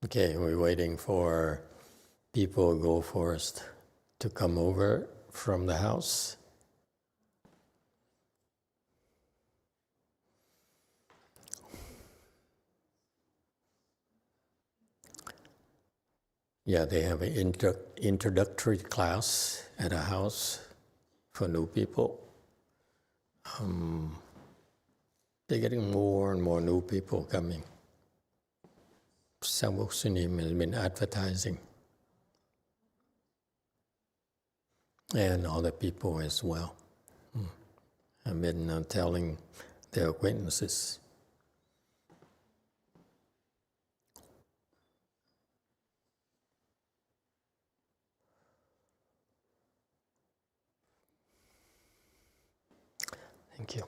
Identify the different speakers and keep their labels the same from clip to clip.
Speaker 1: Okay, we're waiting for people go first to come over from the house. Yeah, they have an introductory class at a house for new people. They're getting more and more new people coming. Samvuksunim has been advertising. And other people as well. Have been telling their acquaintances. Thank you.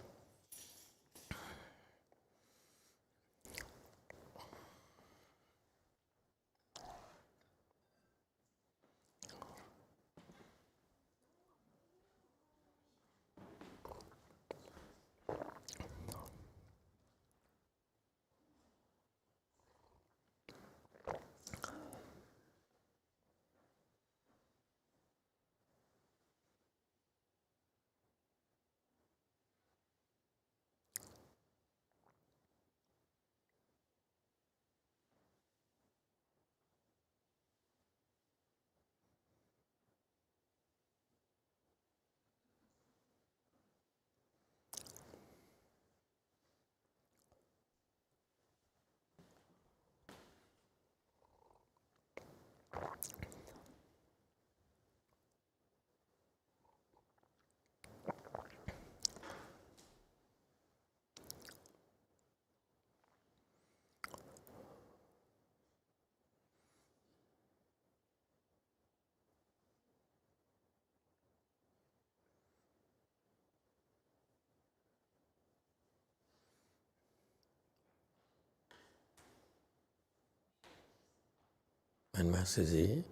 Speaker 1: And Masterji,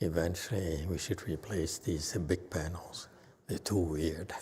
Speaker 1: eventually we should replace these big panels. They're too weird.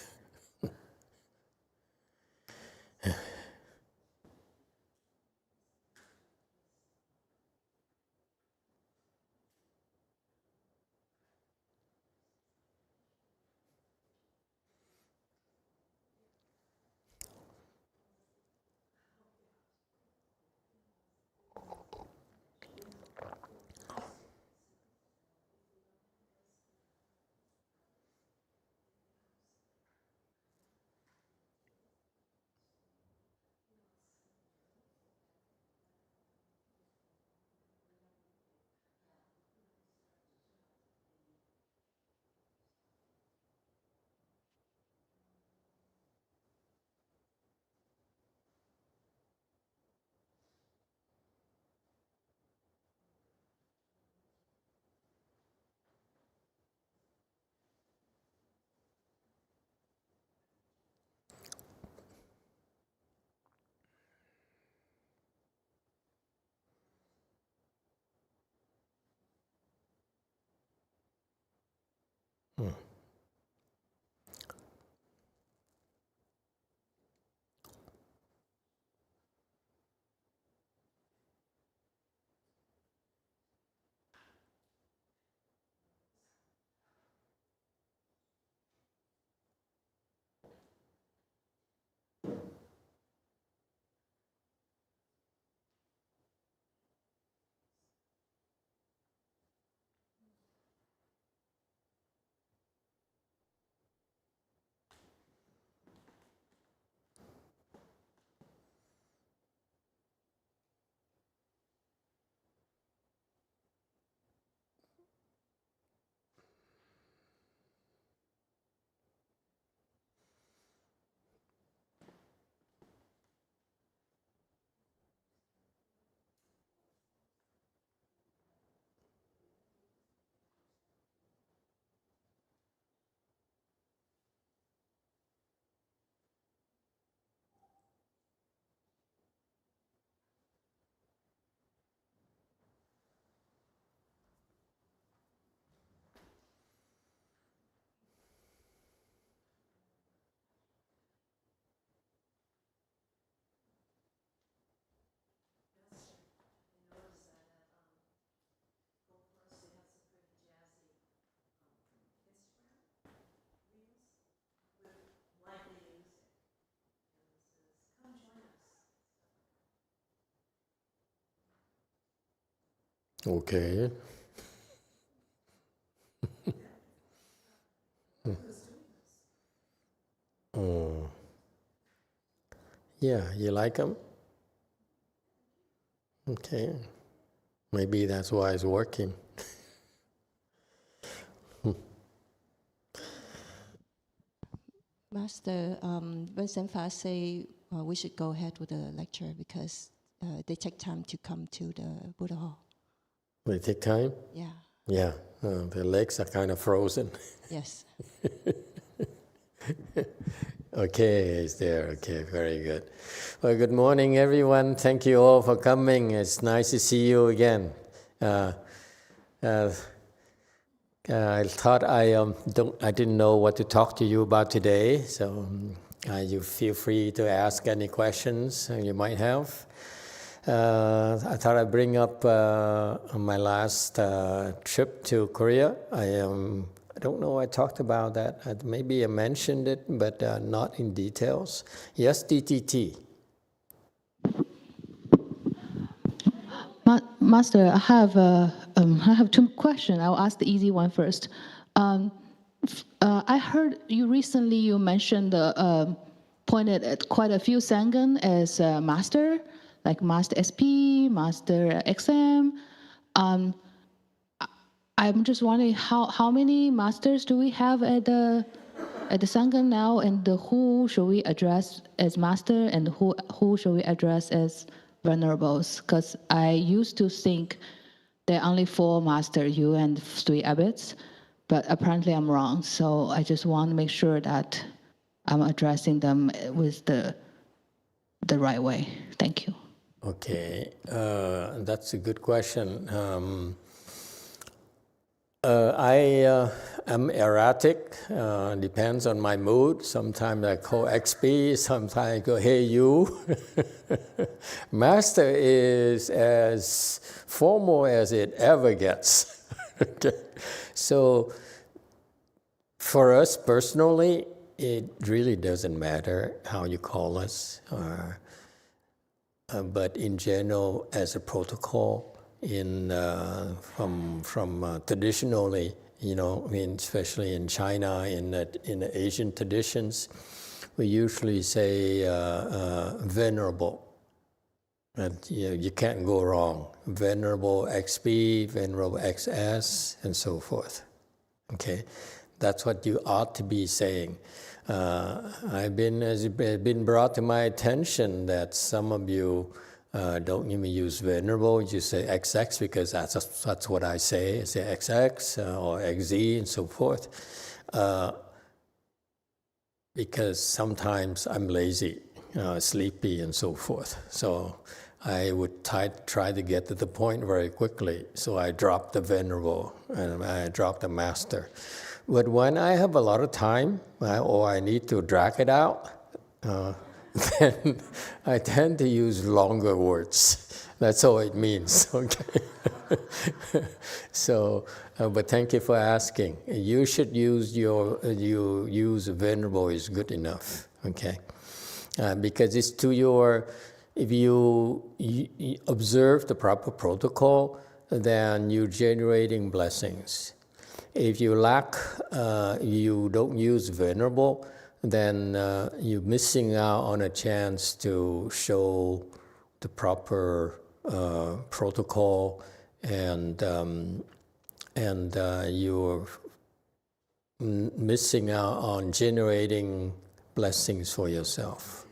Speaker 1: Okay. Oh. Yeah, you like them? Okay. Maybe that's why it's working.
Speaker 2: Master, when Senfa say we should go ahead with the lecture because they take time to come to the Buddha Hall.
Speaker 1: They take time?
Speaker 2: Yeah.
Speaker 1: Yeah, the legs are kind of frozen.
Speaker 2: Yes.
Speaker 1: Okay, it's there. Okay, very good. Well, good morning, everyone. Thank you all for coming. It's nice to see you again. I thought I didn't know what to talk to you about today, so you feel free to ask any questions you might have. I thought I'd bring up my last trip to Korea. I don't know, I talked about that. Maybe I mentioned it, but not in details. Yes, DTT.
Speaker 3: Master, I have two questions. I'll ask the easy one first. I heard you recently you mentioned pointed at quite a few Sangha as master, like Master SP, Master XM. I'm just wondering how many masters do we have at the Sangha now, and who should we address as master, and who should we address as venerables? Because I used to think there are only 4 masters, you and 3 abbots, but apparently I'm wrong. So I just want to make sure that I'm addressing them with the right way. Thank you.
Speaker 1: Okay, that's a good question. I am erratic, depends on my mood. Sometimes I call XP, sometimes I go, hey you. Master is as formal as it ever gets. Okay. So for us personally, it really doesn't matter how you call us, but in general, as a protocol, from traditionally, especially in China, in the Asian traditions, we usually say venerable. And you can't go wrong. Venerable XP, venerable XS, and so forth. Okay, that's what you ought to be saying. It's been brought to my attention that some of you don't even use venerable, you say XX because that's what I say. I say XX or XZ and so forth. Because sometimes I'm lazy, sleepy and so forth. So I would try to get to the point very quickly. So I drop the venerable and I drop the master. But when I have a lot of time or I need to drag it out, then I tend to use longer words. That's all it means, okay? So, but thank you for asking. You should use you use venerable is good enough, okay? Because it's to your, if you observe the proper protocol, then you're generating blessings. If you lack, you don't use venerable, then you're missing out on a chance to show the proper protocol, and you're missing out on generating blessings for yourself.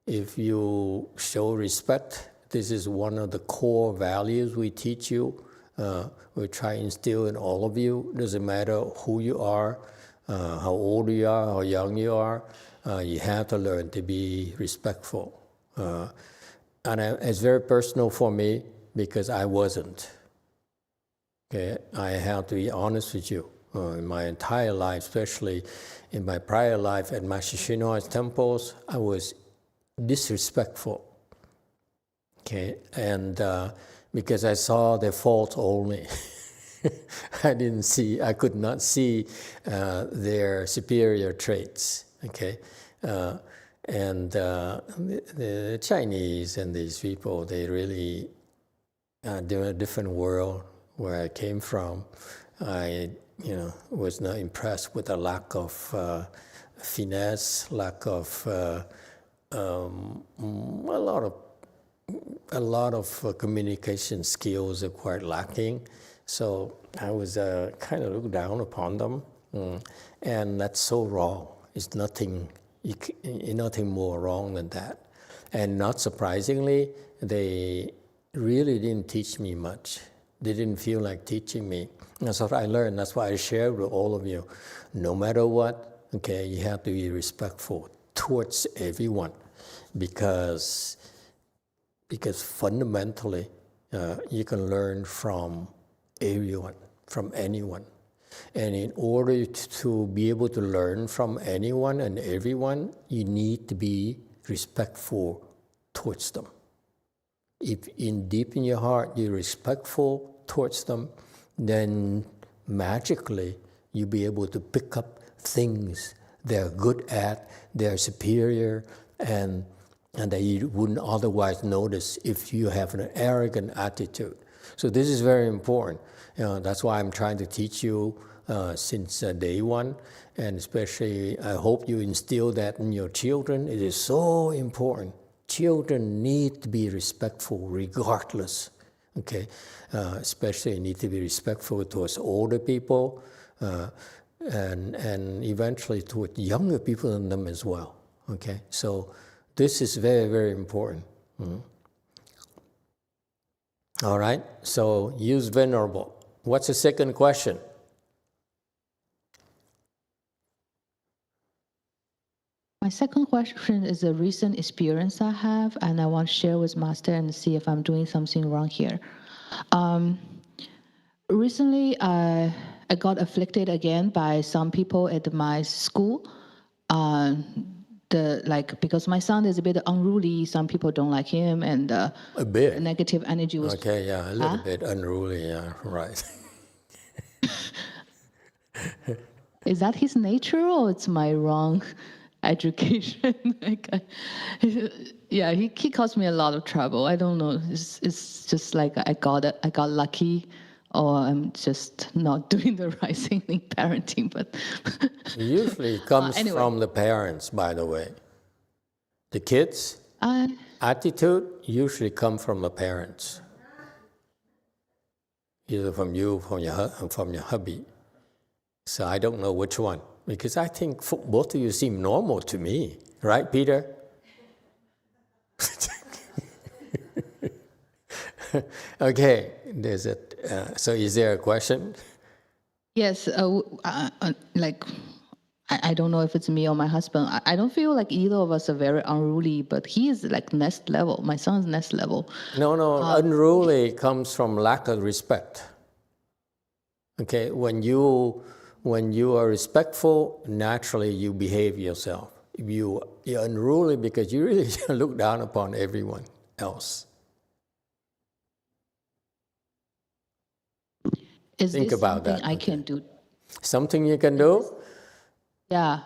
Speaker 1: If you show respect, this is one of the core values we teach you. We try to instill in all of you. Doesn't matter who you are, how old you are, how young you are, you have to learn to be respectful. And it's very personal for me because I wasn't. Okay, I have to be honest with you. In my entire life, especially in my prior life at Master Shinoi's temples, I was disrespectful. Okay, and because I saw their faults only. I could not see their superior traits, okay? And the Chinese and these people, they really a different world where I came from. I, was not impressed with the lack of finesse, lack of a lot of communication skills are quite lacking. So I was kind of looked down upon them, and that's so wrong. It's nothing more wrong than that. And not surprisingly, they really didn't teach me much. They didn't feel like teaching me. That's what I learned. That's why I shared with all of you. No matter what, okay, you have to be respectful towards everyone, because fundamentally, you can learn from everyone, from anyone. And in order to be able to learn from anyone and everyone, you need to be respectful towards them. If deep in your heart you're respectful towards them, then magically you'll be able to pick up things they're good at, they're superior, and that you wouldn't otherwise notice if you have an arrogant attitude. So this is very important. That's why I'm trying to teach you since day one, and especially I hope you instill that in your children. It is so important. Children need to be respectful regardless, okay? Especially need to be respectful towards older people and eventually towards younger people than them as well, okay? So this is very, very important. All right, so use venerable. What's the second question?
Speaker 3: My second question is a recent experience I have, and I want to share with Master and see if I'm doing something wrong here. Recently, I got afflicted again by some people at my school. Because my son is a bit unruly, some people don't like him, and
Speaker 1: A bit.
Speaker 3: negative energy was...
Speaker 1: Okay, yeah, a little bit unruly, yeah, right.
Speaker 3: Is that his nature, or it's my wrong education? He caused me a lot of trouble. I don't know. It's just like I got lucky, or I'm just not doing the right thing in parenting. But
Speaker 1: usually it comes
Speaker 3: anyway.
Speaker 1: from the parents, by the way. The kids' attitude usually come from the parents. Either from you, from your hubby. So I don't know which one, because I think both of you seem normal to me, right, Peter? Okay, there's a. So is there a question?
Speaker 3: Yes, I don't know if it's me or my husband. I don't feel like either of us are very unruly, but he is like next level. My son's next level.
Speaker 1: No, unruly comes from lack of respect. Okay, when you are respectful, naturally you behave yourself. You're unruly because you really look down upon everyone else. Think about that.
Speaker 3: I can do.
Speaker 1: Something you can do?
Speaker 3: Yeah.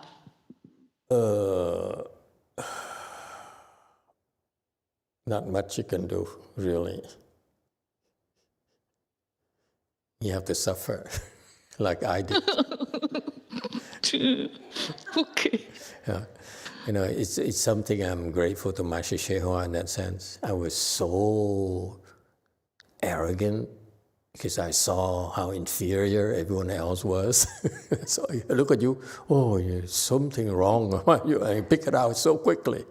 Speaker 1: Not much you can do, really. You have to suffer, like I did.
Speaker 3: Okay.
Speaker 1: Yeah. It's something I'm grateful to Master YongHua in that sense. I was so arrogant because I saw how inferior everyone else was. So I look at you, there's something wrong about you, and I pick it out so quickly.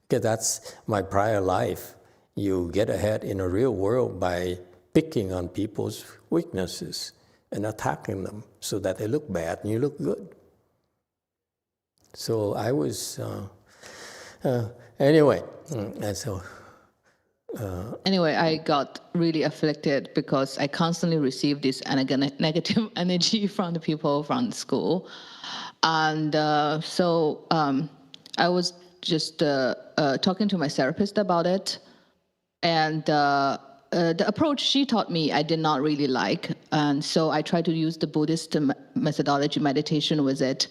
Speaker 1: Because that's my prior life. You get ahead in a real world by picking on people's weaknesses and attacking them so that they look bad and you look good. So I was, anyway, and so...
Speaker 3: Anyway, I got really afflicted because I constantly received this negative energy from the people from the school. And so I was just talking to my therapist about it. And the approach she taught me, I did not really like. And so I tried to use the Buddhist methodology, meditation with it.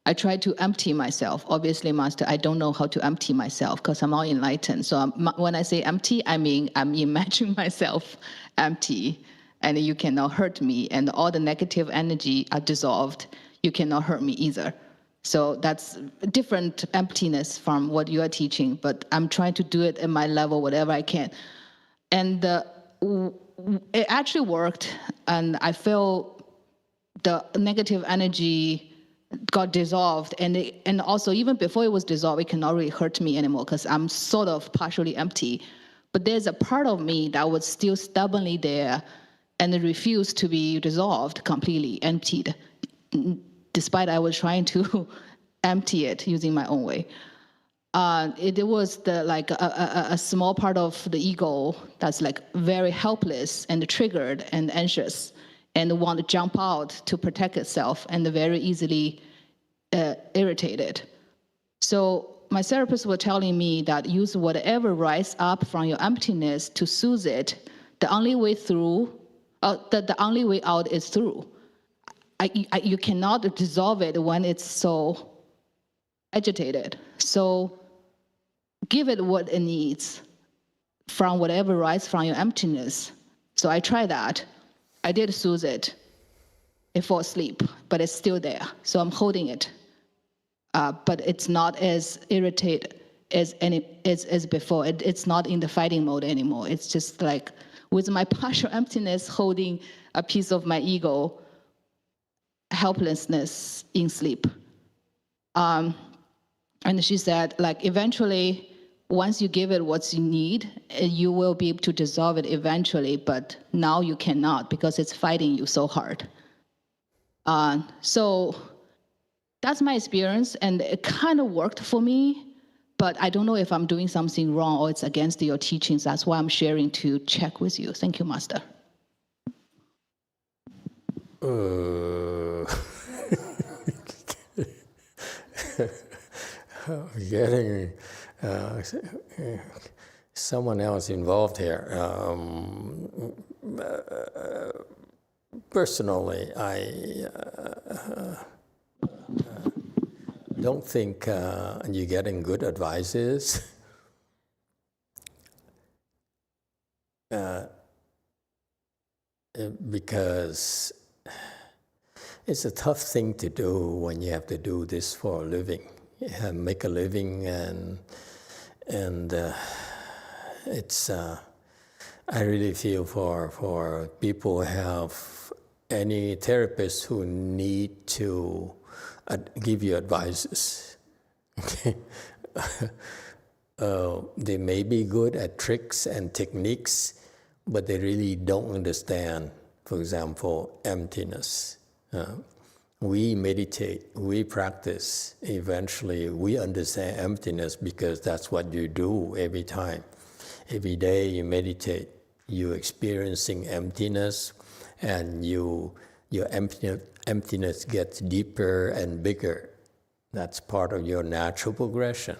Speaker 3: I try to empty myself. Obviously, Master, I don't know how to empty myself because I'm all enlightened. So when I say empty, I mean I'm imagining myself empty, and you cannot hurt me, and all the negative energy are dissolved. You cannot hurt me either. So that's a different emptiness from what you are teaching, but I'm trying to do it at my level, whatever I can. And it actually worked, and I feel the negative energy got dissolved, and also even before it was dissolved, it cannot really hurt me anymore because I'm sort of partially empty. But there's a part of me that was still stubbornly there and refused to be dissolved, completely emptied, despite I was trying to empty it using my own way. It was a small part of the ego that's like very helpless and triggered and anxious and want to jump out to protect itself and very easily irritated. So my therapist was telling me that use whatever rise up from your emptiness to soothe it. The only way through, the only way out is through. You cannot dissolve it when it's so agitated. So give it what it needs from whatever rises from your emptiness. So I tried that. I did soothe it. It fall asleep, but it's still there. So I'm holding it. But it's not as irritated as before. It's not in the fighting mode anymore. It's just like with my partial emptiness holding a piece of my ego, helplessness in sleep. And she said, like, eventually, once you give it what you need, you will be able to dissolve it eventually, but now you cannot because it's fighting you so hard. So that's my experience, and it kind of worked for me, but I don't know if I'm doing something wrong or it's against your teachings. That's why I'm sharing to check with you. Thank you, Master.
Speaker 1: Getting someone else involved here. Personally, I don't think you're getting good advices. Because it's a tough thing to do when you have to do this for a living, make a living, and it's. I really feel for people who have any therapists who need to give you advices. Okay. They may be good at tricks and techniques, but they really don't understand, for example, emptiness. We meditate, we practice, eventually we understand emptiness because that's what you do every time. Every day you meditate, you're experiencing emptiness, and your emptiness gets deeper and bigger. That's part of your natural progression.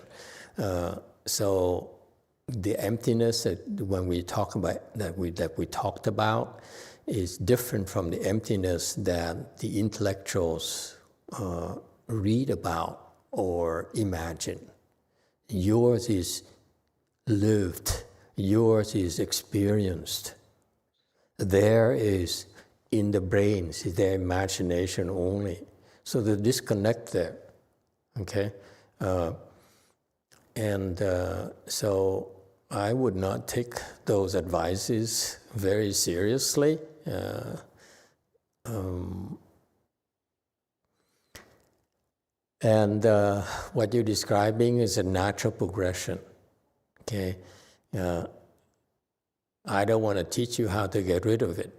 Speaker 1: So the emptiness that when we talk about that we talked about is different from the emptiness that the intellectuals read about or imagine. Yours is lived. Yours is experienced. There is in the brains, is their imagination only. So the disconnect there, okay? So I would not take those advices very seriously. What you're describing is a natural progression, okay? I don't want to teach you how to get rid of it.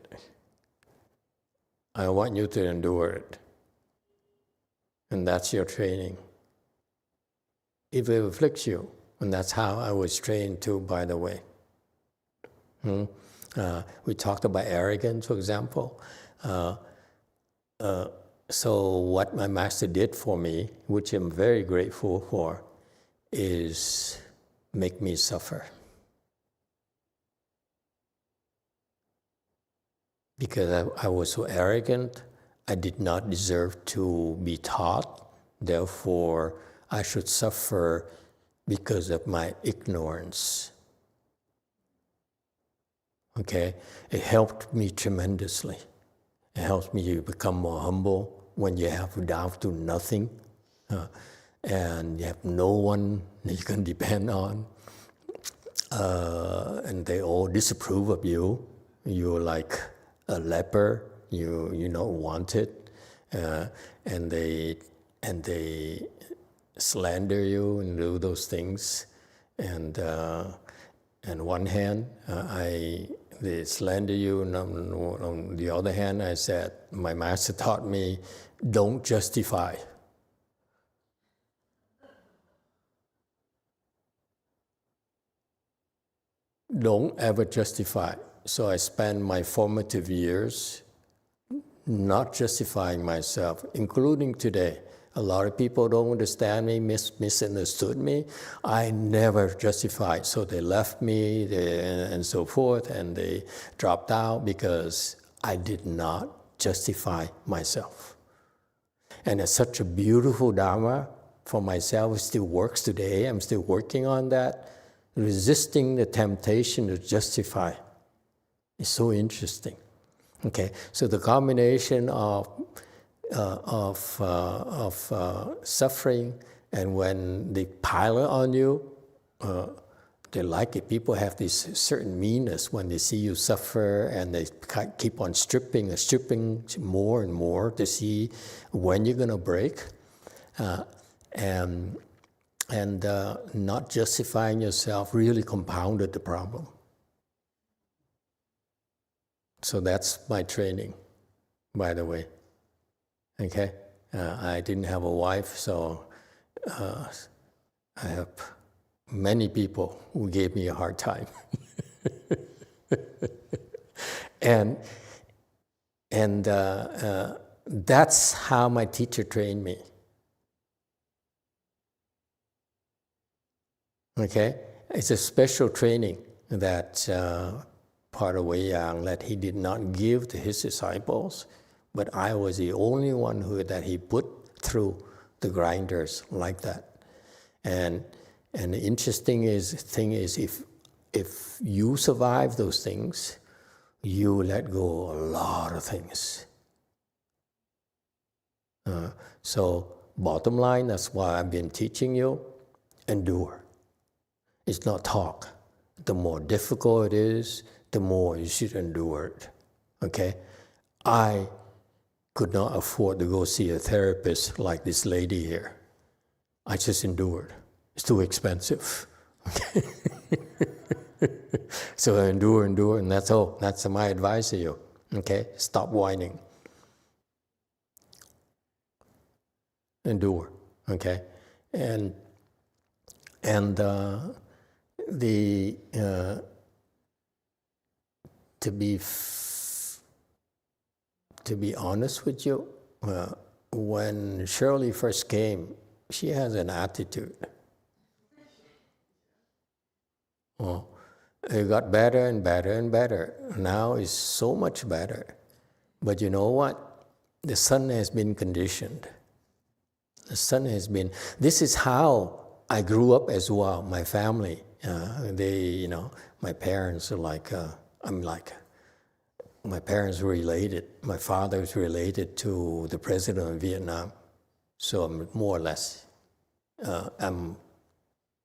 Speaker 1: I want you to endure it. And that's your training. If it afflicts you, and that's how I was trained too, by the way. We talked about arrogance, for example. So what my master did for me, which I'm very grateful for, is make me suffer. Because I was so arrogant, I did not deserve to be taught, Therefore, I should suffer because of my ignorance. Okay? It helped me tremendously. It helps me to become more humble when you have down to nothing and you have no one you can depend on. And they all disapprove of you. You're like a leper. You're not wanted, and they slander you and do those things. And on one hand, they slander you, and on the other hand, I said, my master taught me, don't justify. Don't ever justify. So I spent my formative years not justifying myself, including today. A lot of people don't understand me, misunderstood me. I never justified. So they left me and so forth, and they dropped out because I did not justify myself. And it's such a beautiful Dharma for myself. It still works today. I'm still working on that. Resisting the temptation to justify is so interesting. Okay, so the combination of suffering, and when they pile it on you, they like it. People have this certain meanness when they see you suffer, and they keep on stripping more and more to see when you're going to break. And not justifying yourself really compounded the problem. So that's my training, by the way. Okay? I didn't have a wife, so I have many people who gave me a hard time. and that's how my teacher trained me. Okay? It's a special training that part of YongHua that he did not give to his disciples, but I was the only one that he put through the grinders like that. And the interesting thing is if you survive those things, you let go a lot of things. So bottom line, that's why I've been teaching you, endure. It's not talk. The more difficult it is, the more you should endure it. Okay? I could not afford to go see a therapist like this lady here. I just endured. It's too expensive. Okay? So endure, and that's all. That's my advice to you. Okay? Stop whining. Endure. Okay? And to be honest with you, when Shirley first came, she has an attitude. Well, it got better and better and better. Now it's so much better. But you know what? The son has been conditioned. The son has been. This is how I grew up as well. My family, my parents are like. My parents were related. My father was related to the president of Vietnam, so I'm more or less. I'm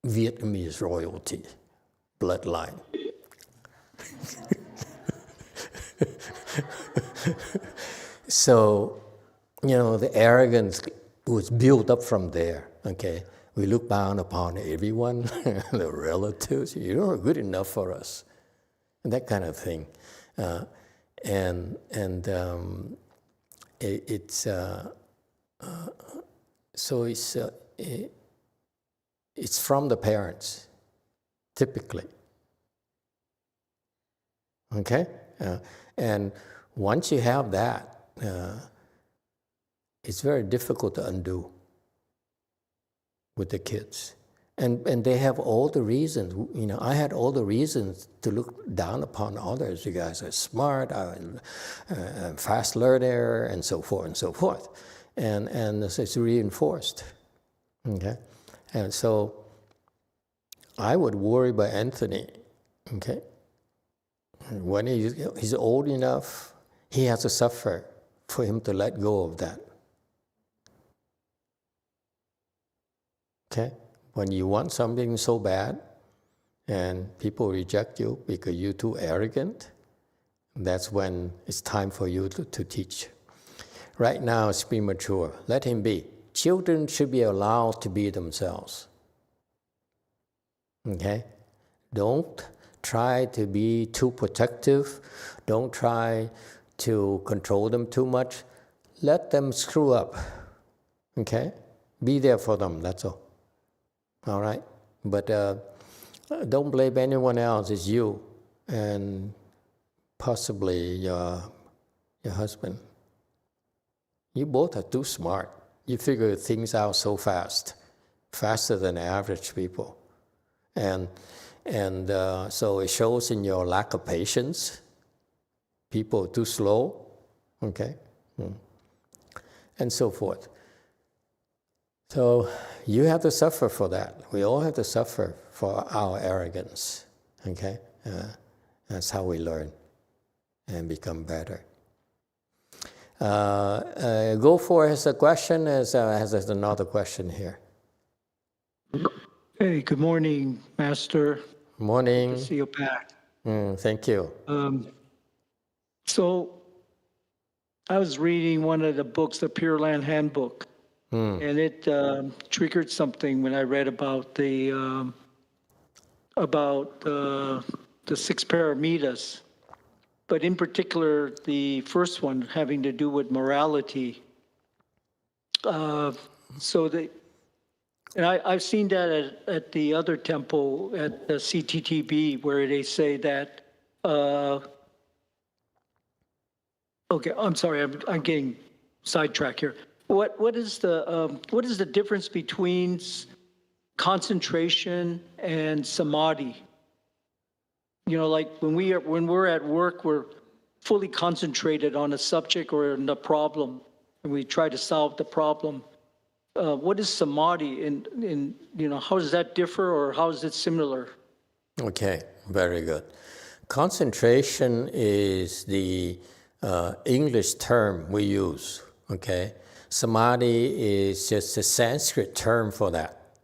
Speaker 1: Vietnamese royalty, bloodline. So, the arrogance was built up from there. Okay, we look down upon everyone, the relatives. You're not good enough for us, and that kind of thing. It's from the parents, typically. Okay, and once you have that, it's very difficult to undo with the kids. And they have all the reasons. I had all the reasons to look down upon others. You guys are smart, I'm a fast learner, and so forth and so forth. and it's reinforced. Okay, and so I would worry about Anthony. Okay, when he's old enough, he has to suffer for him to let go of that. Okay, when you want something so bad, and people reject you because you're too arrogant, that's when it's time for you to teach. Right now it's premature. Let him be. Children should be allowed to be themselves. Okay? Don't try to be too protective. Don't try to control them too much. Let them screw up. Okay? Be there for them, that's all. All right? But don't blame anyone else. It's you and possibly your husband. You both are too smart. You figure things out so fast, faster than average people. And so it shows in your lack of patience. People are too slow, okay? And so forth. So you have to suffer for that. We all have to suffer for our arrogance, okay? That's how we learn and become better. Go for has a question, has another question here.
Speaker 4: Hey, good morning, Master.
Speaker 1: Morning.
Speaker 4: Good to see you back.
Speaker 1: Thank you.
Speaker 4: So I was reading one of the books, the Pure Land Handbook, and it triggered something when I read about the 6 paramitas, but in particular the first one having to do with morality. And I've seen that at the other temple, at the CTTB, where they say that, okay, I'm sorry, I'm getting sidetracked here. What is the difference between concentration and samadhi? You know, like when we're at work, we're fully concentrated on a subject or on the problem, and we try to solve the problem. What is samadhi, and you know, how does that differ, or how is it similar?
Speaker 1: Okay, very good. Concentration is the English term we use. Okay, samadhi is just a Sanskrit term for that.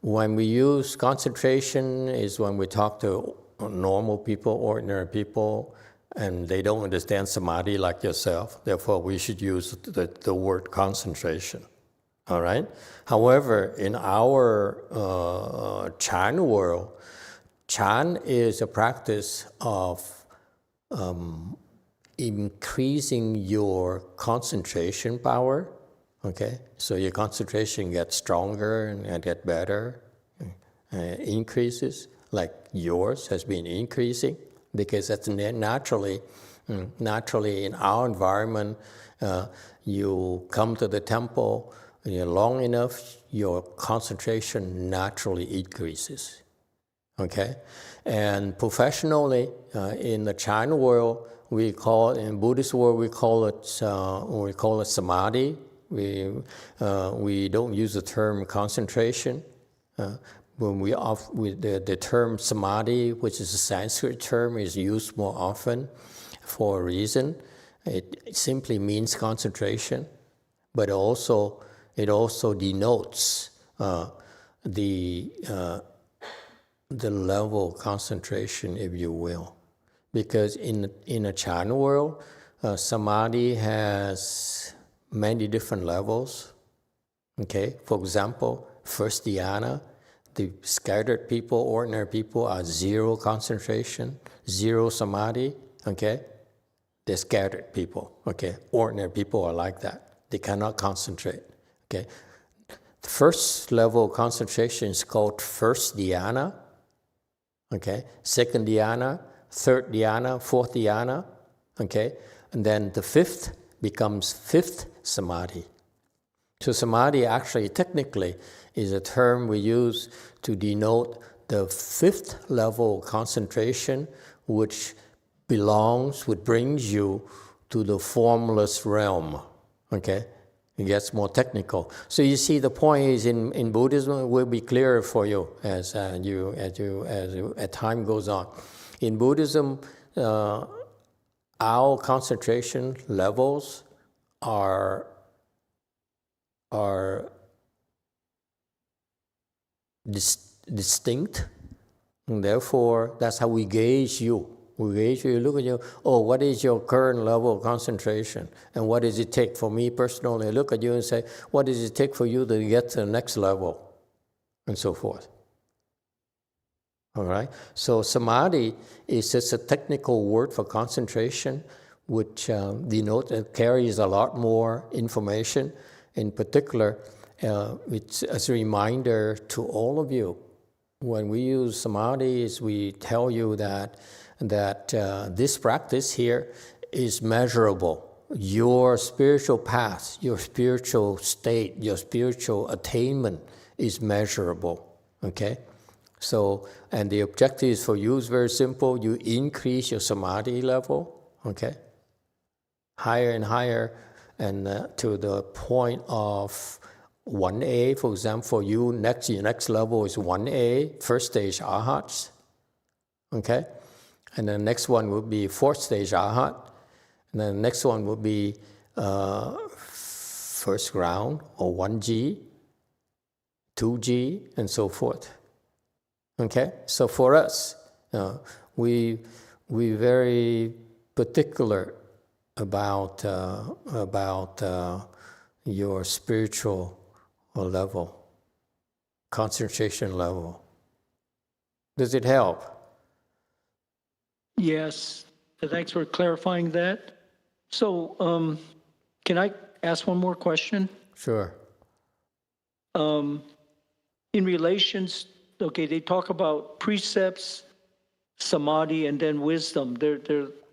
Speaker 1: When we use concentration is when we talk to normal people, ordinary people, and they don't understand samadhi like yourself. Therefore, we should use the word concentration. All right. However, in our Chan world, Chan is a practice of increasing your concentration power. Okay, so your concentration gets stronger and get better, increases, like yours has been increasing, because that's naturally in our environment. You come to the temple. Long enough, your concentration naturally increases, okay? And professionally, in the China world, in Buddhist world, we call it samadhi. We don't use the term concentration. When the term samadhi, which is a Sanskrit term, is used more often for a reason. It simply means concentration, but it also denotes the level of concentration, if you will. Because in a Chan world, samadhi has many different levels. Okay, for example, first dhyana, the scattered people, ordinary people are zero concentration, zero samadhi. Okay, they're scattered people. Okay, ordinary people are like that. They cannot concentrate. Okay, the first level of concentration is called first dhyana. Okay, second dhyana, third dhyana, fourth dhyana. Okay, and then the fifth becomes fifth samadhi. So samadhi actually technically is a term we use to denote the fifth level of concentration, which brings you to the formless realm. Okay. It gets more technical. So you see, the point is in Buddhism, it will be clearer for you as time goes on. In Buddhism, our concentration levels are distinct, and therefore that's how we gauge you. We gauge you, look at you, oh, what is your current level of concentration? And what does it take? For me personally, I look at you and say, what does it take for you to get to the next level? And so forth. All right? So samadhi is just a technical word for concentration, which denotes and carries a lot more information. In particular, it's as a reminder to all of you. When we use samadhi, we tell you that this practice here is measurable. Your spiritual path, your spiritual state, your spiritual attainment is measurable. Okay? So, and the objective is for you is very simple. You increase your samadhi level, okay? Higher and higher, and to the point of 1A, for example, for you, your next level is 1A, first stage arhats, okay? And the next one would be fourth stage arhat, and then the next one would be first round, or 1G, 2G, and so forth. Okay, so for us, we very particular about your spiritual level, concentration level. Does it help?
Speaker 4: Yes, thanks for clarifying that. So, can I ask one more question?
Speaker 1: Sure.
Speaker 4: In relations, okay, they talk about precepts, samadhi, and then wisdom. They're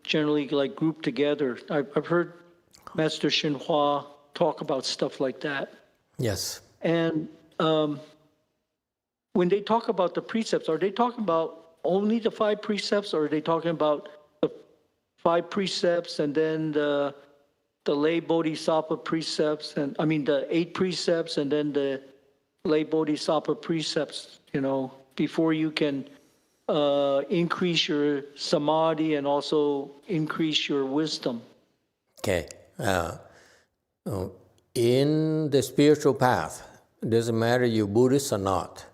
Speaker 4: generally like grouped together. I've heard Master YongHua talk about stuff like that.
Speaker 1: Yes.
Speaker 4: And when they talk about the precepts, are they talking about only the 5 precepts, or are they talking about the 5 precepts and then the lay bodhisattva precepts, and I mean the 8 precepts and then the lay bodhisattva precepts, before you can increase your samadhi and also increase your wisdom?
Speaker 1: Okay. In the spiritual path, it doesn't matter you're Buddhist or not.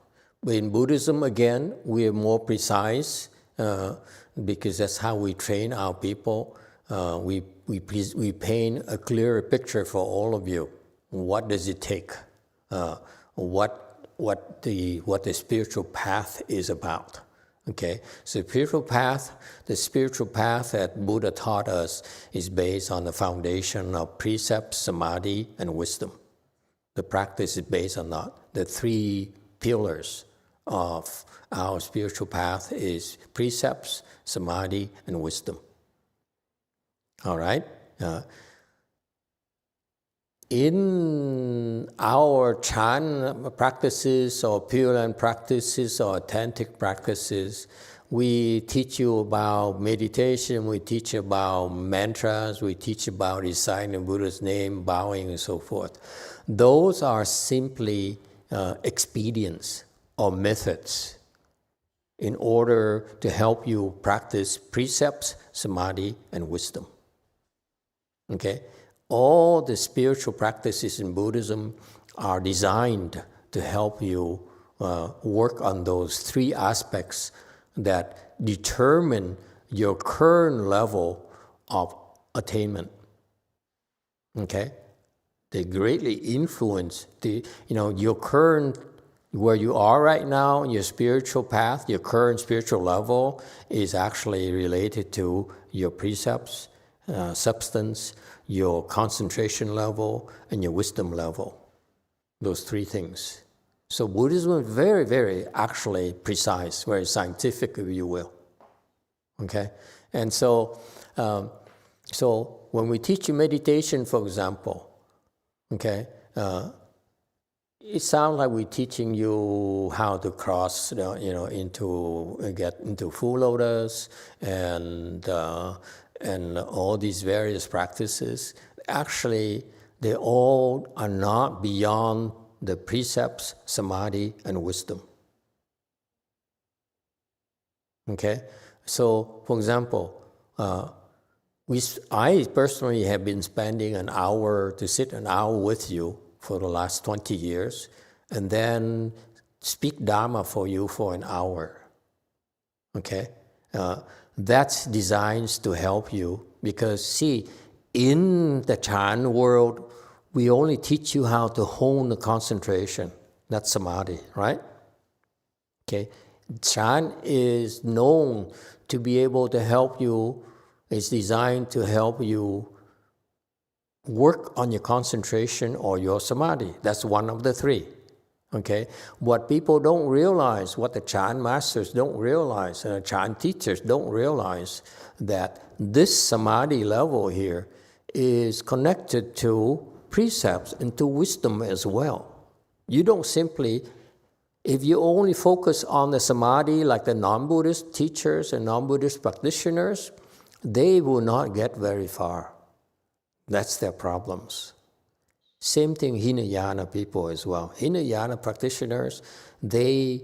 Speaker 1: But in Buddhism, again, we are more precise because that's how we train our people. We paint a clearer picture for all of you. What does it take? What the spiritual path is about. Okay, so the spiritual path that Buddha taught us is based on the foundation of precepts, samadhi, and wisdom. The practice is based on that. The 3 pillars of our spiritual path is precepts, samadhi, and wisdom. All right? In our Chan practices or Pure Land practices or authentic practices, we teach you about meditation, we teach about mantras, we teach about reciting Buddha's name, bowing, and so forth. Those are simply expedients or methods in order to help you practice precepts, samadhi, and wisdom. Okay? All the spiritual practices in Buddhism are designed to help you work on those 3 aspects that determine your current level of attainment. Okay? They greatly influence your current, where you are right now, your spiritual path, your current spiritual level is actually related to your precepts, substance, your concentration level, and your wisdom level. Those 3 things. So Buddhism is very, very actually precise, very scientific, if you will. Okay? And so when we teach you meditation, for example, okay, it sounds like we're teaching you how to cross, get into full lotus and all these various practices. Actually, they all are not beyond the precepts, samadhi, and wisdom. Okay? So, for example, I personally have been spending an hour to sit an hour with you for the last 20 years, and then speak Dharma for you for an hour. Okay? That's designed to help you because, see, in the Chan world, we only teach you how to hone the concentration. That's samadhi, right? Okay. Chan is known to be able to help you, it's designed to help you work on your concentration or your samadhi. That's one of the three. Okay? What people don't realize, what the Chan masters don't realize, and the Chan teachers don't realize, that this samadhi level here is connected to precepts and to wisdom as well. You don't simply, if you only focus on the samadhi like the non-Buddhist teachers and non-Buddhist practitioners, they will not get very far. That's their problems. Same thing Hinayana people as well. Hinayana practitioners, they're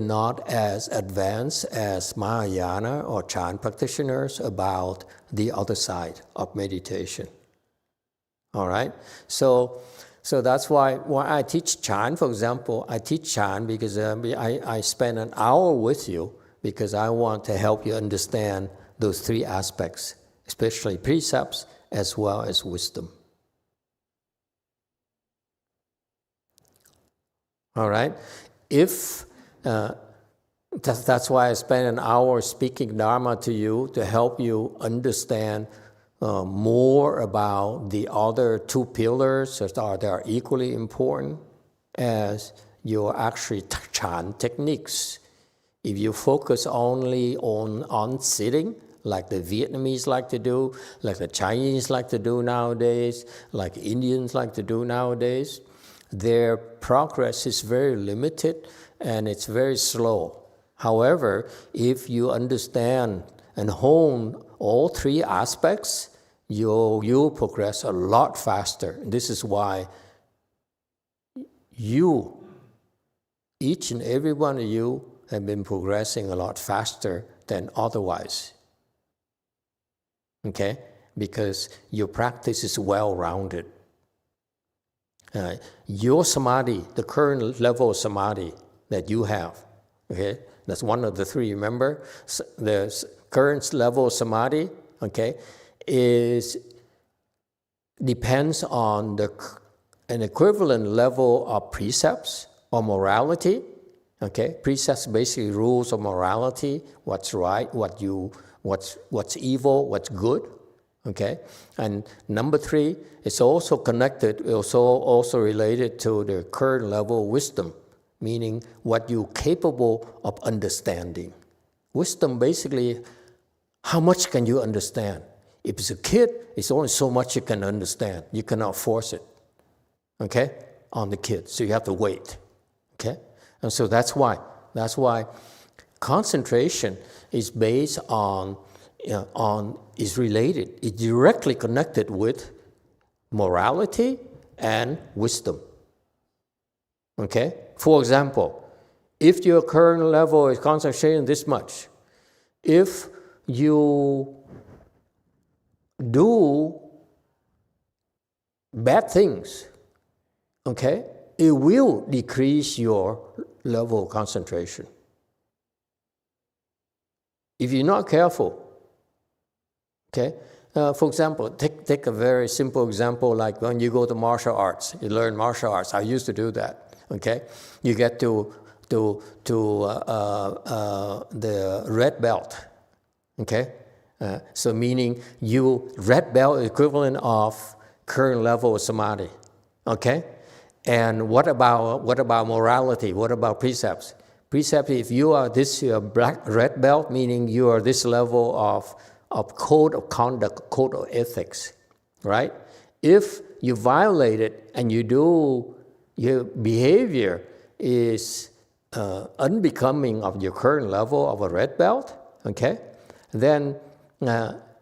Speaker 1: not as advanced as Mahayana or Chan practitioners about the other side of meditation. All right? So that's why I teach Chan, for example, I teach Chan because I spend an hour with you because I want to help you understand those three aspects, especially precepts as well as wisdom. All right? If that's why I spend an hour speaking Dharma to you to help you understand more about the other two pillars that are equally important as your actually Chan techniques. If you focus only on sitting, like the Vietnamese like to do, like the Chinese like to do nowadays, like Indians like to do nowadays, their progress is very limited and it's very slow. However, if you understand and hone all three aspects, you'll progress a lot faster. And this is why each and every one of you have been progressing a lot faster than otherwise. Okay? Because your practice is well-rounded. Your samadhi, the current level of samadhi that you have, okay? That's one of the three, remember? The current level of samadhi, okay, depends on an equivalent level of precepts or morality, okay? Precepts basically rules of morality, what's right, what's evil, what's good, okay? And number three, it's also connected, also related to the current level of wisdom, meaning what you're capable of understanding. Wisdom basically, how much can you understand? If it's a kid, it's only so much you can understand. You cannot force it, okay, on the kid. So you have to wait, okay? And so that's why concentration is based is related, it's directly connected with morality and wisdom. Okay? For example, if your current level is concentration this much, if you do bad things, okay, it will decrease your level of concentration. If you're not careful, okay? For example, take a very simple example like when you go to martial arts, you learn martial arts. I used to do that, okay? You get to the red belt, okay? So meaning red belt equivalent of current level of samadhi, okay? And what about morality? What about precepts? Precepts, if you are red belt, meaning you are this level of code of conduct, code of ethics, right? If you violate it and your behavior is unbecoming of your current level of a red belt, okay, then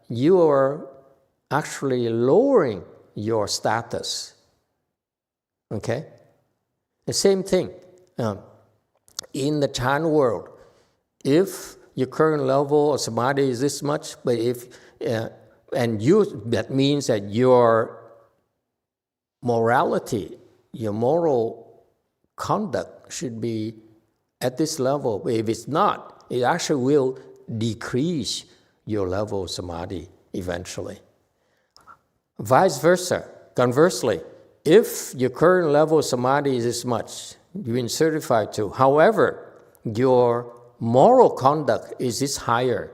Speaker 1: you are actually lowering your status. Okay? The same thing. In the Chan world, if your current level of samadhi is this much, but that means that your morality, your moral conduct should be at this level. But if it's not, it actually will decrease your level of samadhi eventually. Vice versa. Conversely, if your current level of samadhi is this much, you've been certified to, however, your moral conduct is this higher,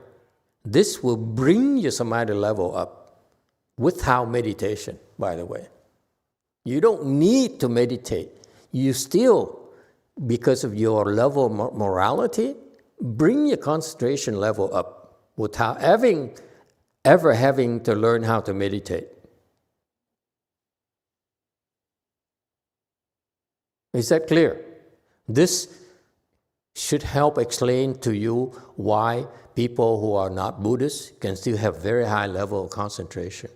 Speaker 1: this will bring your samadhi level up without meditation, by the way. You don't need to meditate. You still, because of your level of morality, bring your concentration level up without ever having to learn how to meditate. Is that clear? This should help explain to you why people who are not Buddhists can still have very high level of concentration,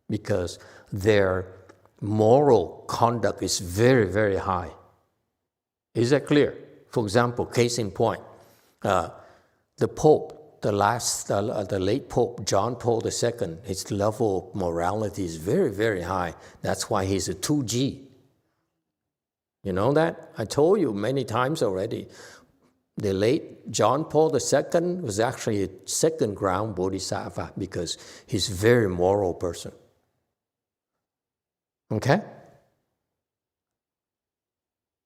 Speaker 1: because their moral conduct is very, very high. Is that clear? For example, case in point, the Pope, the late Pope, John Paul II, his level of morality is very, very high. That's why he's a 2G. You know that? I told you many times already. The late John Paul II was actually a second ground bodhisattva because he's a very moral person. Okay?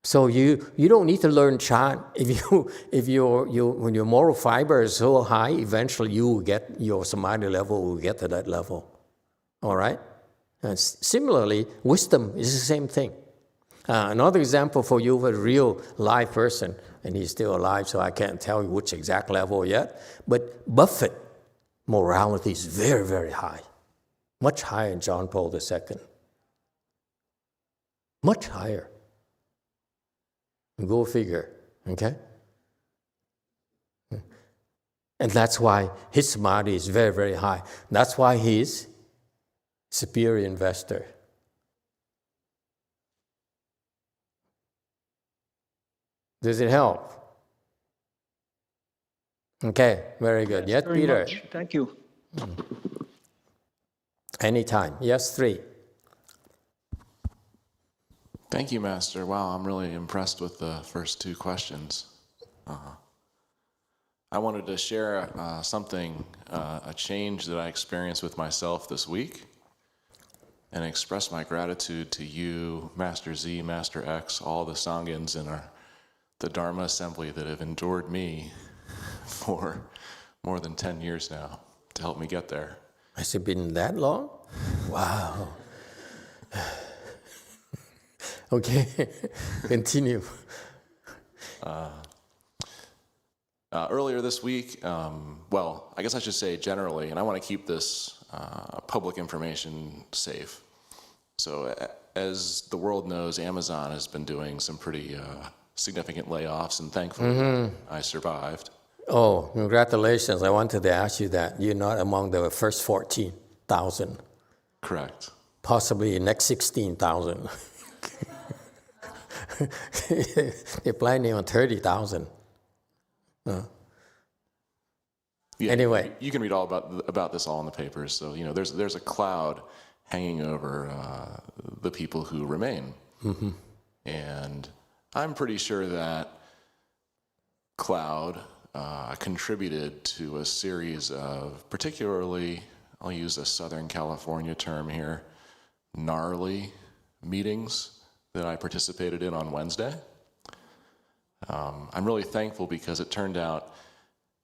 Speaker 1: So you don't need to learn Chan. When your moral fiber is so high, eventually you will get, your samadhi level will get to that level. All right? And similarly, wisdom is the same thing. Another example for you of a real live person, and he's still alive, so I can't tell you which exact level yet, but Buffett, morality is very, very high. Much higher than John Paul II. Much higher. Go figure, okay? And that's why his samadhi is very, very high. That's why he's superior investor. Does it help? Okay, very good. Yes,
Speaker 4: Very
Speaker 1: Peter?
Speaker 4: much. Thank you.
Speaker 1: Anytime. Yes, 3.
Speaker 5: Thank you, Master. Wow, I'm really impressed with the first 2 questions. I wanted to share something, a change that I experienced with myself this week, and express my gratitude to you, Master Z, Master X, all the Sanghins in the Dharma Assembly that have endured me for more than 10 years now to help me get there.
Speaker 1: Has it been that long? Wow. Okay, continue.
Speaker 5: Earlier this week, well, I guess I should say generally, and I want to keep this public information safe. So as the world knows, Amazon has been doing some pretty significant layoffs, and thankfully I survived.
Speaker 1: Oh, congratulations. I wanted to ask you that. You're not among the first 14,000.
Speaker 5: Correct.
Speaker 1: Possibly the next 16,000. They're planning on 30,000.
Speaker 5: Yeah,
Speaker 1: anyway.
Speaker 5: You can read all about this all in the papers. So, there's a cloud hanging over the people who remain. Mm-hmm. And I'm pretty sure that cloud contributed to a series of, particularly, I'll use a Southern California term here, gnarly meetings that I participated in on Wednesday. I'm really thankful because it turned out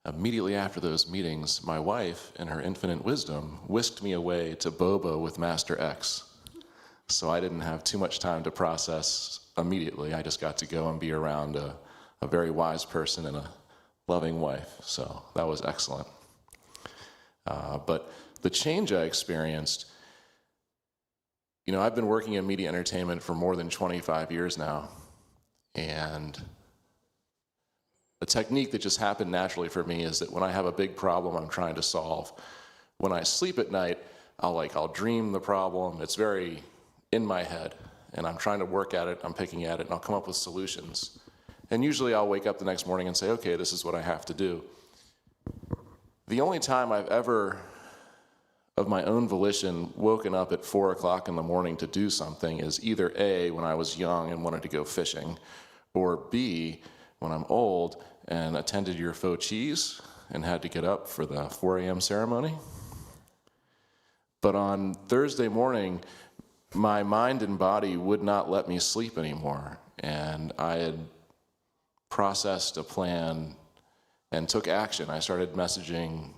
Speaker 5: immediately after those meetings, my wife, in her infinite wisdom, whisked me away to Boba with Master X. So I didn't have too much time to process immediately. I just got to go and be around a very wise person and a loving wife. So that was excellent. But the change I experienced, I've been working in media entertainment for more than 25 years now. And a technique that just happened naturally for me is that when I have a big problem I'm trying to solve, when I sleep at night, I'll dream the problem. It's very in my head, and I'm trying to work at it, I'm picking at it, and I'll come up with solutions. And usually I'll wake up the next morning and say, okay, this is what I have to do. The only time I've ever, of my own volition, woken up at 4 o'clock in the morning to do something is either A, when I was young and wanted to go fishing, or B, when I'm old and attended your faux cheese and had to get up for the 4 a.m. ceremony. But on Thursday morning, my mind and body would not let me sleep anymore. And I had processed a plan and took action. I started messaging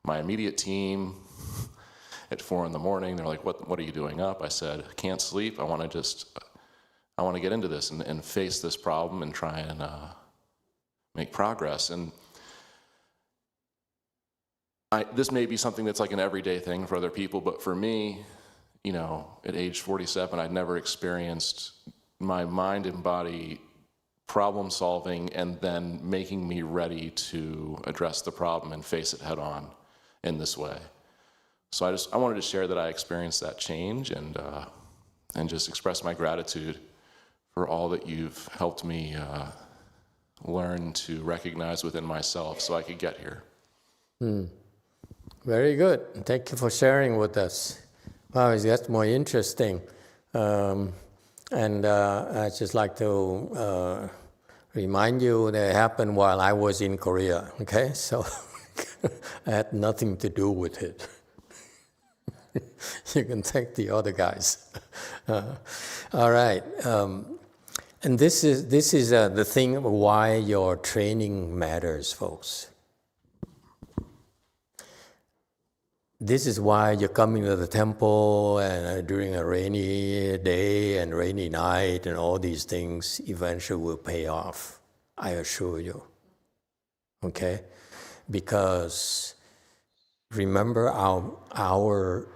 Speaker 5: my immediate team at 4 in the morning. They're like, what are you doing up? I said, I can't sleep. I want to get into this and face this problem and try and make progress. And this may be something that's like an everyday thing for other people, but for me, at age 47, I'd never experienced my mind and body problem solving and then making me ready to address the problem and face it head on in this way. So I wanted to share that I experienced that change and just express my gratitude for all that you've helped me learn to recognize within myself so I could get here.
Speaker 1: Very good. Thank you for sharing with us. Wow, that's more interesting. And I'd just like to remind you that it happened while I was in Korea, okay? So I had nothing to do with it. You can thank the other guys. All right. And this is the thing why your training matters, folks. This is why you're coming to the temple and during a rainy day and rainy night and all these things eventually will pay off, I assure you. Okay? Because remember our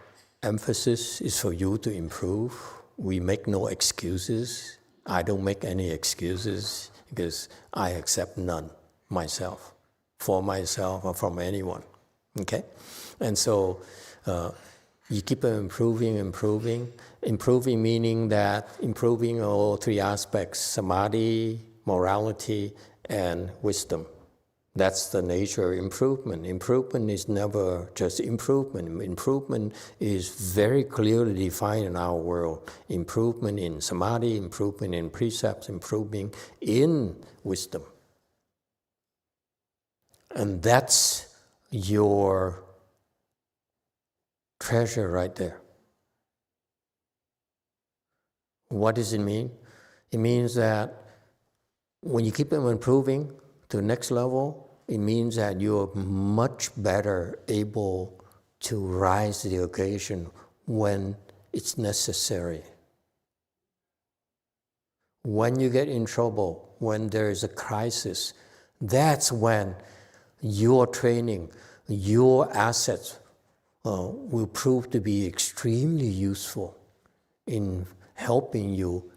Speaker 1: emphasis is for you to improve. We make no excuses. I don't make any excuses because I accept none myself, for myself or from anyone. Okay? And so you keep improving meaning that improving all three aspects, samadhi, morality, and wisdom. That's the nature of improvement. Improvement is never just improvement. Improvement is very clearly defined in our world. Improvement in samadhi, improvement in precepts, improving in wisdom. And that's your treasure right there. What does it mean? It means that when you keep improving to the next level, it means that you're much better able to rise to the occasion when it's necessary. When you get in trouble, when there is a crisis, that's when your training, your assets will prove to be extremely useful in helping you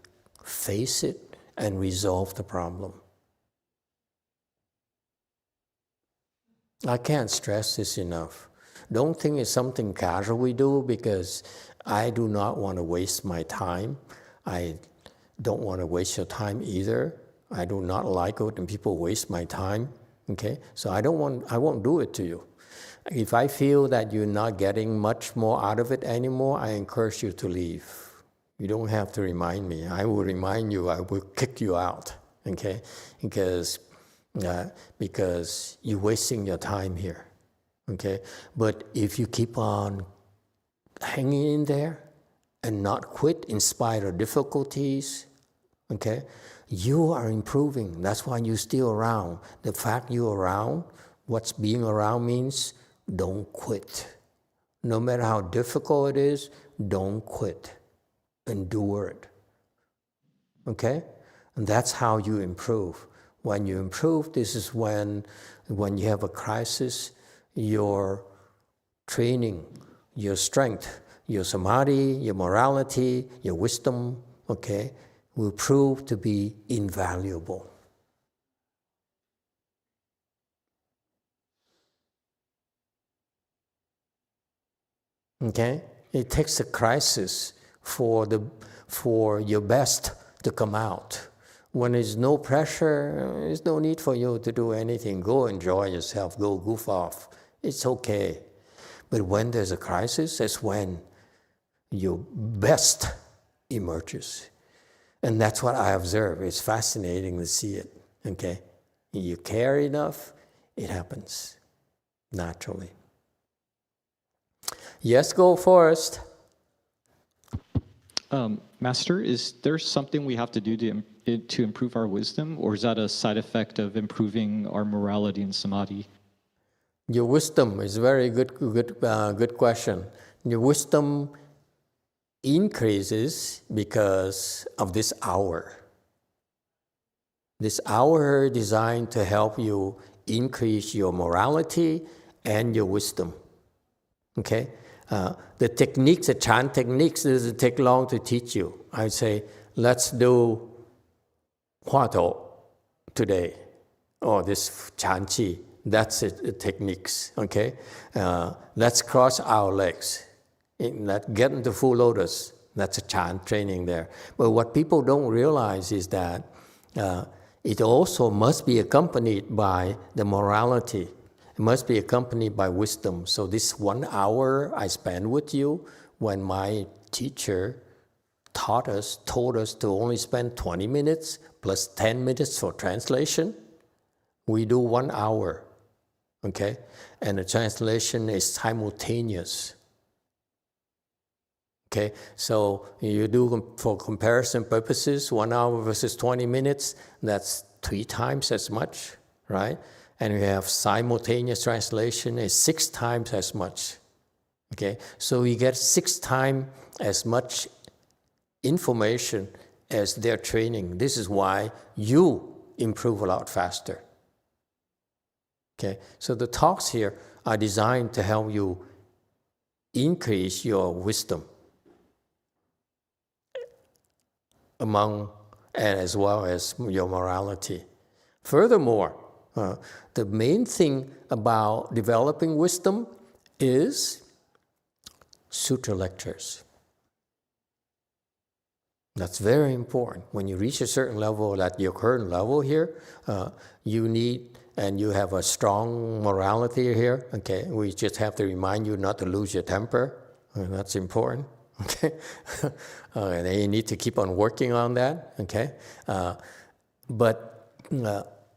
Speaker 1: face it and resolve the problem. I can't stress this enough. Don't think it's something casual we do because I do not want to waste my time. I don't want to waste your time either. I do not like it when people waste my time. Okay? So I won't do it to you. If I feel that you're not getting much more out of it anymore, I encourage you to leave. You don't have to remind me. I will remind you, I will kick you out, okay? Because you're wasting your time here, okay? But if you keep on hanging in there and not quit in spite of difficulties, okay, you are improving. That's why you're still around. The fact you're around, what's being around means don't quit. No matter how difficult it is, don't quit. Endure it. Okay? And that's how you improve. When you improve, this is when you have a crisis, your training, your strength, your samadhi, your morality, your wisdom, okay, will prove to be invaluable. Okay? It takes a crisis for your best to come out. When there's no pressure, there's no need for you to do anything. Go enjoy yourself, go goof off. It's okay. But when there's a crisis, that's when your best emerges. And that's what I observe. It's fascinating to see it. Okay? You care enough, it happens naturally. Yes, go first.
Speaker 6: Master, is there something we have to do to improve our wisdom, or is that a side effect of improving our morality and samadhi?
Speaker 1: Your wisdom is a very good question. Your wisdom increases because of this hour. This hour designed to help you increase your morality and your wisdom. Okay? The techniques, the chant techniques, doesn't take long to teach you. I would say, let's do Hua today, or this Chan Qi. That's it, the techniques, okay? Let's cross our legs. Get into full lotus. That's a chant training there. But what people don't realize is that it also must be accompanied by the morality. It must be accompanied by wisdom. So this 1 hour I spend with you, when my teacher told us to only spend 20 minutes plus 10 minutes for translation, we do 1 hour, okay? And the translation is simultaneous. Okay, so you do, for comparison purposes, 1 hour versus 20 minutes, that's 3 times as much, right? And we have simultaneous translation is 6 times as much. Okay, so we get 6 times as much information as their training. This is why you improve a lot faster. Okay, so the talks here are designed to help you increase your wisdom and as well as your morality. Furthermore, the main thing about developing wisdom is sutra lectures. That's very important. When you reach a certain level, at your current level here, you need, and you have a strong morality here, okay? We just have to remind you not to lose your temper. That's important, okay? And you need to keep on working on that, okay? But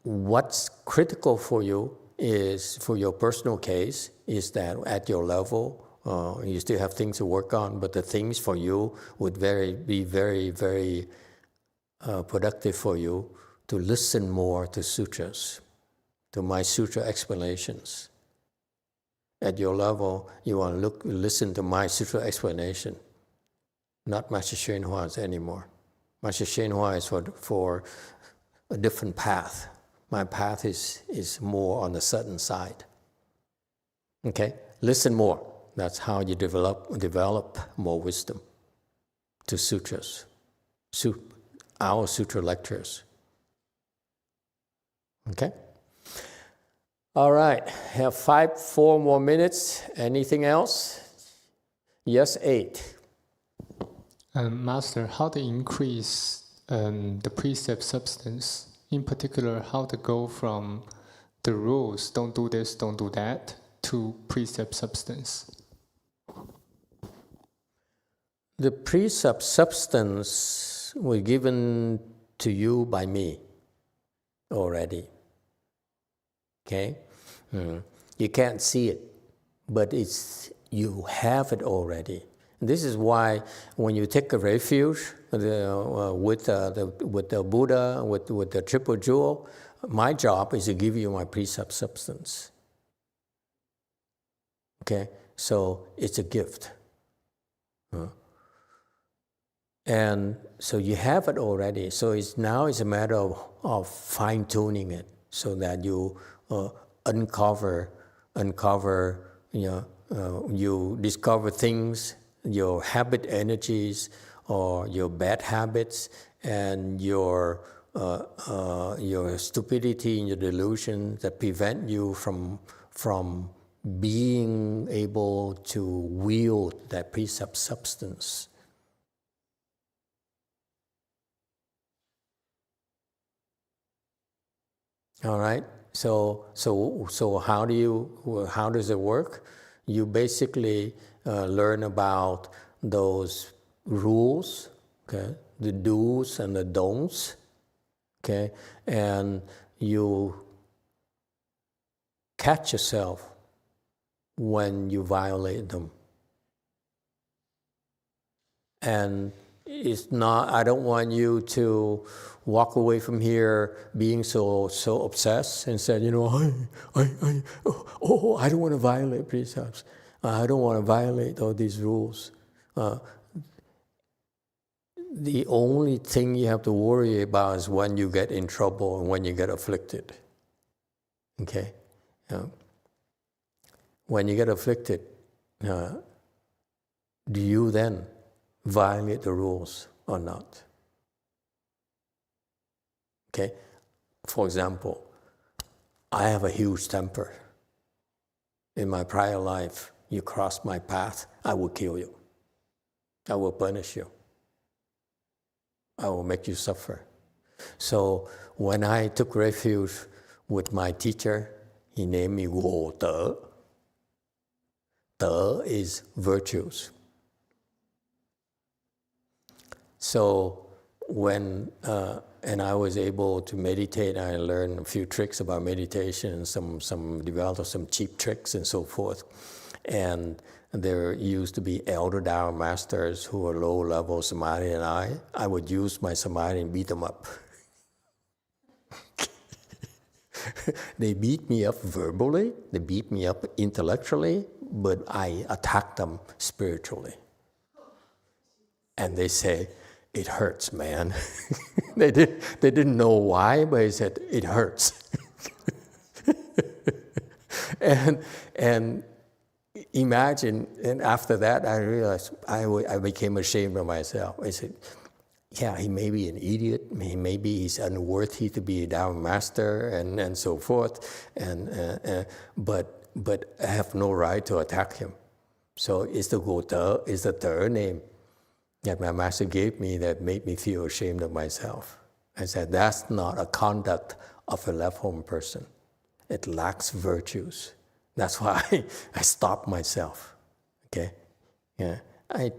Speaker 1: what's critical for you is, for your personal case, is that at your level, you still have things to work on, but the things for you would be very, very productive for you to listen more to sutras, to my sutra explanations. At your level, you want to listen to my sutra explanation, not Master YongHua's anymore. Master YongHua is for a different path. My path is more on the sudden side. Okay? Listen more. That's how you develop more wisdom to sutras, our sutra lectures. Okay? All right. Have 4 more minutes. Anything else? Yes, 8.
Speaker 7: Master, how to increase the precept substance? In particular, how to go from the rules, don't do this, don't do that, to precept substance?
Speaker 1: The precept substance was given to you by me already. Okay? You can't see it, but you have it already. This is why when you take a refuge with the Buddha, with the triple jewel, my job is to give you my precept substance. Okay? So it's a gift. And so you have it already. So now it's a matter of fine-tuning it so that you uncover, you discover things, your habit energies or your bad habits and your stupidity and your delusion that prevent you from being able to wield that precept substance. All right. So how does it work? You basically learn about those rules, okay, the do's and the don'ts, okay, and you catch yourself when you violate them. And it's not, I don't want you to walk away from here being so obsessed and said, I don't want to violate precepts. I don't want to violate all these rules. The only thing you have to worry about is when you get in trouble and when you get afflicted. Okay? When you get afflicted, do you then violate the rules or not? Okay? For example, I have a huge temper. In my prior life, you cross my path, I will kill you. I will punish you. I will make you suffer. So when I took refuge with my teacher, he named me Wo Te. Te is virtues. So when and I was able to meditate, I learned a few tricks about meditation, developed some cheap tricks and so forth. And there used to be elder Dharma masters who were low-level samadhi, and I would use my samadhi and beat them up. They beat me up verbally, they beat me up intellectually, but I attacked them spiritually. And they say, it hurts, man. They didn't know why, but they said, it hurts. and imagine, and after that, I realized I became ashamed of myself. I said, yeah, he may be an idiot, maybe he's unworthy to be a Dharma master, and so forth, but I have no right to attack him. So it's the Go Te, is the third name that my master gave me that made me feel ashamed of myself. I said, that's not a conduct of a left-home person. It lacks virtues. That's why I stopped myself, okay? Yeah. I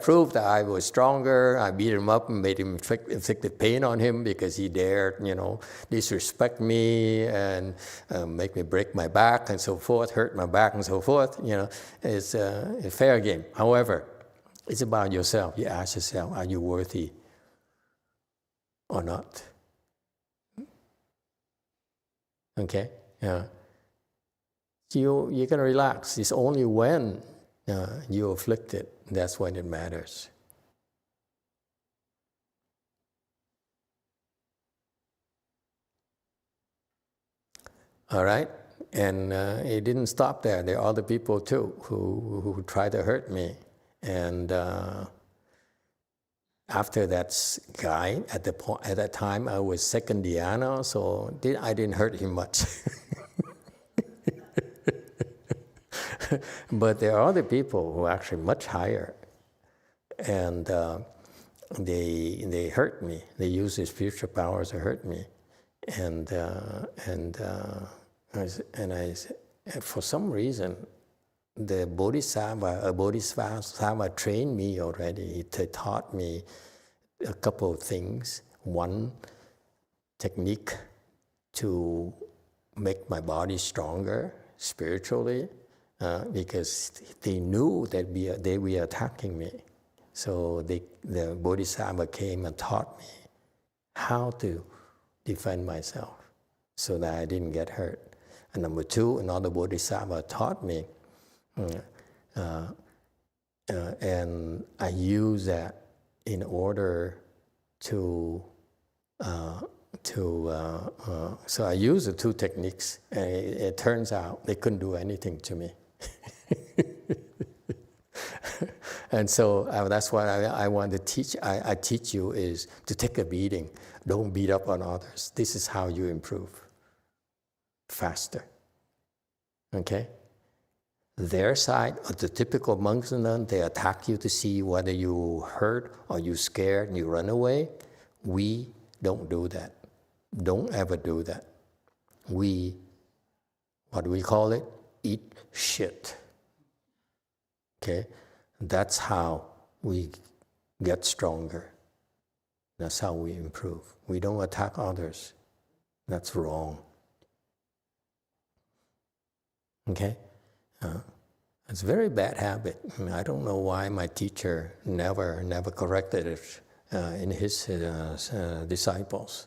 Speaker 1: proved that I was stronger. I beat him up and made him inflicted pain on him because he dared, disrespect me and make me break my back and so forth, hurt my back and so forth. It's a fair game. However, it's about yourself. You ask yourself, are you worthy or not? Okay? Yeah. You can relax. It's only when you're afflicted, that's when it matters. All right? And it didn't stop there. There are other people too who tried to hurt me. And after that guy, at that time, I was second dhyana, so I didn't hurt him much. But there are other people who are actually much higher, and they hurt me. They use their spiritual powers to hurt me, and for some reason, the Bodhisattva trained me already. He taught me a couple of things. One, technique to make my body stronger spiritually, because they knew that they were attacking me. So the Bodhisattva came and taught me how to defend myself so that I didn't get hurt. And number two, another Bodhisattva taught me, and I use that in order to so I used the two techniques, and it turns out they couldn't do anything to me. And so that's what I want to teach. I teach you is to take a beating. Don't beat up on others. This is how you improve faster. Okay? their side, or the typical monks and nuns, they attack you to see whether you hurt or you scared and you run away. We don't do that. Don't ever do that. We, what do we call it? Eat shit. Okay? That's how we get stronger. That's how we improve. We don't attack others. That's wrong. Okay? It's a very bad habit. I don't know why my teacher never corrected it in his disciples.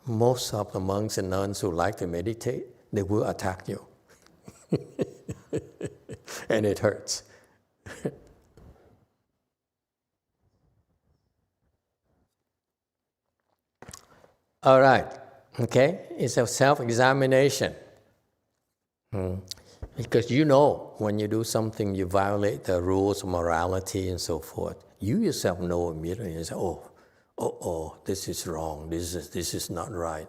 Speaker 1: Most of the monks and nuns who like to meditate, they will attack you. And it hurts. All right, okay? It's a self-examination. Because you know when you do something, you violate the rules of morality and so forth. You yourself know immediately. You say, oh, this is wrong. This is not right.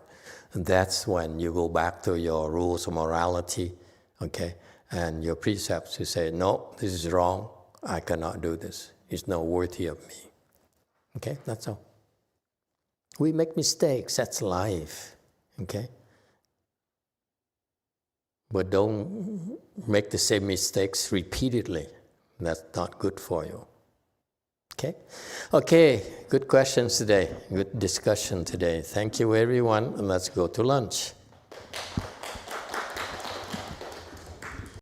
Speaker 1: And that's when you go back to your rules of morality, okay? And your precepts, you say, no, this is wrong. I cannot do this. It's not worthy of me. Okay, that's all. We make mistakes. That's life, okay? But don't make the same mistakes repeatedly. That's not good for you. Okay? Okay, good questions today. Good discussion today. Thank you, everyone. And let's go to lunch.